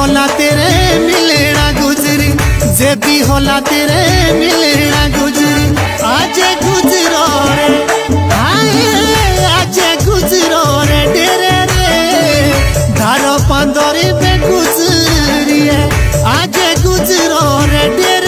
होला तेरे मिलना गुजरी, जेदी होला तेरे मिलना गुजरी। आज गुजरो रे आज गुजरो रे डेरे रे धारो पंदरी पे गुजरी है। आज गुजरो रे डेरे